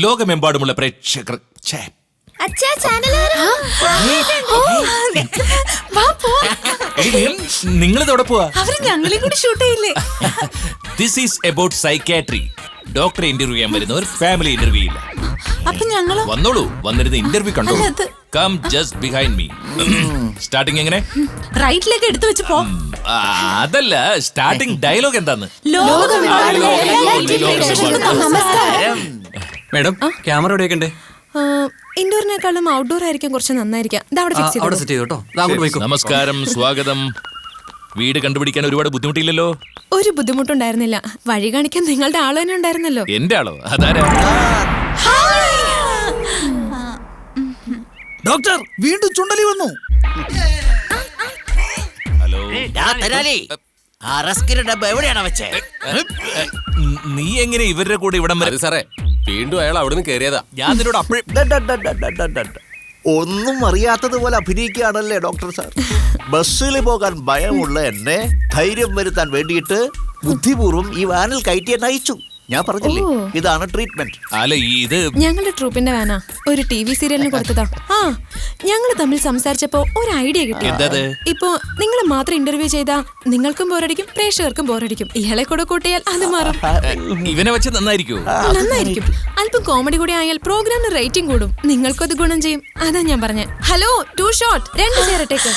ലോകമെമ്പാടുമുള്ള പ്രേക്ഷകർ നിങ്ങളിതോടെ പോവാ. ഞങ്ങളെ കൂടി ഷൂട്ട് ചെയ്യില്ലേ? This is about psychiatry. ഡോക്ടറെ ഇന്റർവ്യൂ ചെയ്യാൻ വരുന്ന ഒരു ഫാമിലി ഇന്റർവ്യൂ ഇല്ല. അപ്പൊ ഞങ്ങള് വന്നോളൂ, വന്നിരുന്ന ഇന്റർവ്യൂ കണ്ടോ. Come just behind me. Starting എങ്ങനെ? റൈറ്റിലേക്ക് എടുത്തു വെച്ച് പോ. അതല്ല, സ്റ്റാർട്ടിങ് ഡയലോഗ് എന്താന്ന്. മേഡം, ക്യാമറ എവിടെയൊക്കെ ഉണ്ട്? ഇൻഡോറിനേക്കാളും ഔട്ട്ഡോർ ആയിരിക്കും കുറച്ച് നന്നായിരിക്കാം. നമസ്കാരം, സ്വാഗതം. വീട് കണ്ടുപിടിക്കാൻ ഒരുപാട് ബുദ്ധിമുട്ടില്ലല്ലോ? ഒരു ബുദ്ധിമുട്ടുണ്ടായിരുന്നില്ല. വഴി കാണിക്കാൻ നിങ്ങളുടെ ആള് തന്നെ ഉണ്ടായിരുന്നല്ലോ. എന്റെ ആളോ? അതാരാ? ഡോക്ടർ, വീണ്ടും ചുണ്ടലി വന്നു. ഹലോ, എവിടെയാണ് വെച്ചേ? നീ എങ്ങനെ ഇവരുടെ കൂടെ ഇവിടം വരെ? സാറേ, വീണ്ടും അയാൾ അവിടെ നിന്ന് കയറിയതാ. ഞാൻ നിന്നോട് അപ്പോഴേ ഒന്നും അറിയാത്തതുപോലെ അഭിനയിക്കുകയാണല്ലേ ഡോക്ടർ സാർ. ബസ്സിൽ പോകാൻ ഭയമുള്ള എന്നെ ധൈര്യം വരുത്താൻ വേണ്ടിയിട്ട് ബുദ്ധിപൂർവ്വം ഈ വാനിൽ കയറ്റി എന്നെ അയച്ചു. ഞാൻ പറഞ്ഞില്ലേ, ഇതാണ് ട്രീറ്റ്മെന്റ്. അല്ല, ഇത് ഞങ്ങളുടെ ട്രൂപ്പിന്റെ വാനാ. ഒരു TV സീരിയലിന് കൊടുത്തതാ. ഞങ്ങൾ തമ്മിൽ സംസാരിച്ചപ്പോ ഒരു ഐഡിയ കിട്ടി. ഇപ്പൊ നിങ്ങൾ മാത്രം ഇന്റർവ്യൂ ചെയ്താ നിങ്ങൾക്കും ബോറടിക്കും, പ്രേക്ഷകർക്കും ബോറടിക്കും. ഇയാളെ കൂടെ കൂട്ടിയാൽ അത് മാറും. ഇവനെ വെച്ച് നന്നായിരിക്കും. അല്പം കോമഡി കൂടി ആയാൽ പ്രോഗ്രാമിന് റേറ്റിംഗ് കൂടും. നിങ്ങൾക്കും അത് ഗുണം ചെയ്യും. അതാ ഞാൻ പറഞ്ഞ. Hello, 2 shot, 2 ചേരട്ടേക്ക്.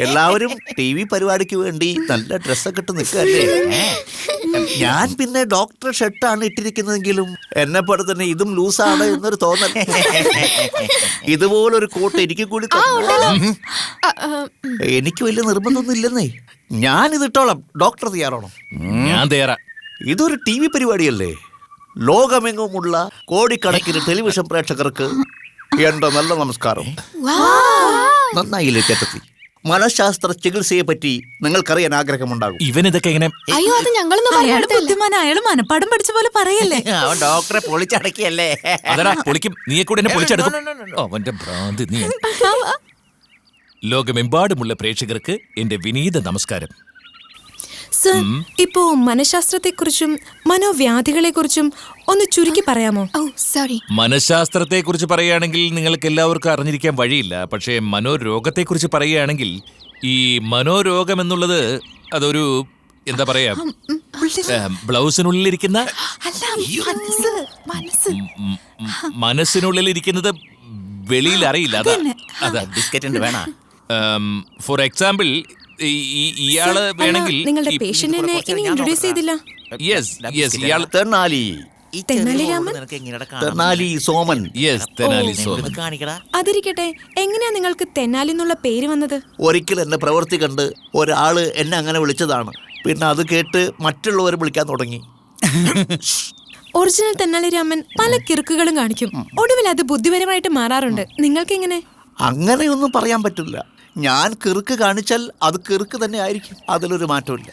എല്ലാവരും TV പരിപാടിക്ക് വേണ്ടി നല്ല ഡ്രസ്സൊക്കെ ഇട്ട് നിൽക്കുക. ഞാൻ പിന്നെ ഡോക്ടർ ഷർട്ടാണ് ഇട്ടിരിക്കുന്നതെങ്കിലും എന്നെ പോലെ തന്നെ ഇതും ലൂസാണ് എന്നൊരു തോന്നൽ. ഇതുപോലൊരു കോട്ട് എനിക്ക് കൂടി എനിക്ക് വലിയ നിർബന്ധമൊന്നും ഇല്ലെന്നേ. ഞാൻ ഇതിട്ടോളാം. ഡോക്ടർ തയ്യാറാണോ? ഞാൻ തയ്യാറാ. ഇതൊരു TV പരിപാടിയല്ലേ. ലോകമെങ്ങുമുള്ള കോടിക്കണക്കിന് ടെലിവിഷൻ പ്രേക്ഷകർക്ക് എന്റെ നല്ല നമസ്കാരം. നന്നായില്ലേ ചേട്ടത്തി? മനഃശാസ്ത്ര ചികിത്സയെ പറ്റി നിങ്ങൾക്കറിയാൻ ആഗ്രഹമുണ്ടാകും. ഇവനിതൊക്കെ എങ്ങനെ? അയ്യോ, അത് ഞങ്ങളൊന്നും അയാൾ മനപ്പാടം പഠിച്ച പോലെ പറയല്ലേ. അവൻ ഡോക്ടറെ പൊളിച്ചടക്കിയല്ലേ. അതടാ, പൊളിക്കും. നീയെ കൂടെ എന്നെ പൊളിച്ചെടുക്കും. അവന്റെ ഭ്രാന്ത്. നീ ലോകമെമ്പാടുമുള്ള പ്രേക്ഷകർക്ക് എന്റെ വിനീത നമസ്കാരം. സർ, ഇപ്പോ മനഃശാസ്ത്രത്തെക്കുറിച്ചും മനോവ്യാധികളെക്കുറിച്ചും ഒന്ന് ചുരുക്കി പറയാമോ? മനഃശാസ്ത്രത്തെക്കുറിച്ച് പറയുകയാണെങ്കിൽ നിങ്ങൾക്ക് എല്ലാവർക്കും അറിഞ്ഞിരിക്കാൻ വഴിയില്ല. പക്ഷേ മനോരോഗത്തെക്കുറിച്ച് പറയുകയാണെങ്കിൽ ഈ മനോരോഗം എന്നുള്ളത് അതൊരു എന്താ പറയാ, ബ്ലൗസിനുള്ളിലിരിക്കുന്ന മനസ്സിനുള്ളിലിരിക്കുന്നത് വെളിയിൽ അറിയില്ല. അതാ ബിസ്ക്കറ്റ് വേണ. ഫോർ എക്സാമ്പിൾ, ഇയാള് വേണമെങ്കിൽ നിങ്ങളുടെ പേഷ്യന്റിനെ ഇനി ഇൻട്രൊഡ്യൂസ് ചെയ്തില്ല. ഇയാൾ തെനാലി സോമൻ. അതിരിക്കട്ടെ, എങ്ങനെയാ നിങ്ങൾക്ക് തെന്നാലി എന്നുള്ള പേര് വന്നത്? ഒരിക്കൽ എന്നെ പ്രവൃത്തി കണ്ട് ഒരാള് എന്നെ അങ്ങനെ വിളിച്ചതാണ്. പിന്നെ അത് കേട്ട് മറ്റുള്ളവർ വിളിക്കാൻ തുടങ്ങി. ഒറിജിനൽ തെന്നാലി രാമൻ പല കിറുക്കുകളും കാണിക്കും. ഒടുവിൽ അത് ബുദ്ധിപരമായിട്ട് മാറാറുണ്ട്. നിങ്ങൾക്ക് എങ്ങനെ? അങ്ങനെയൊന്നും പറയാൻ പറ്റില്ല. ഞാൻ കിറുക്ക് കാണിച്ചാൽ അത് കിറുക്ക് തന്നെ ആയിരിക്കും. അതിലൊരു മാറ്റമില്ല.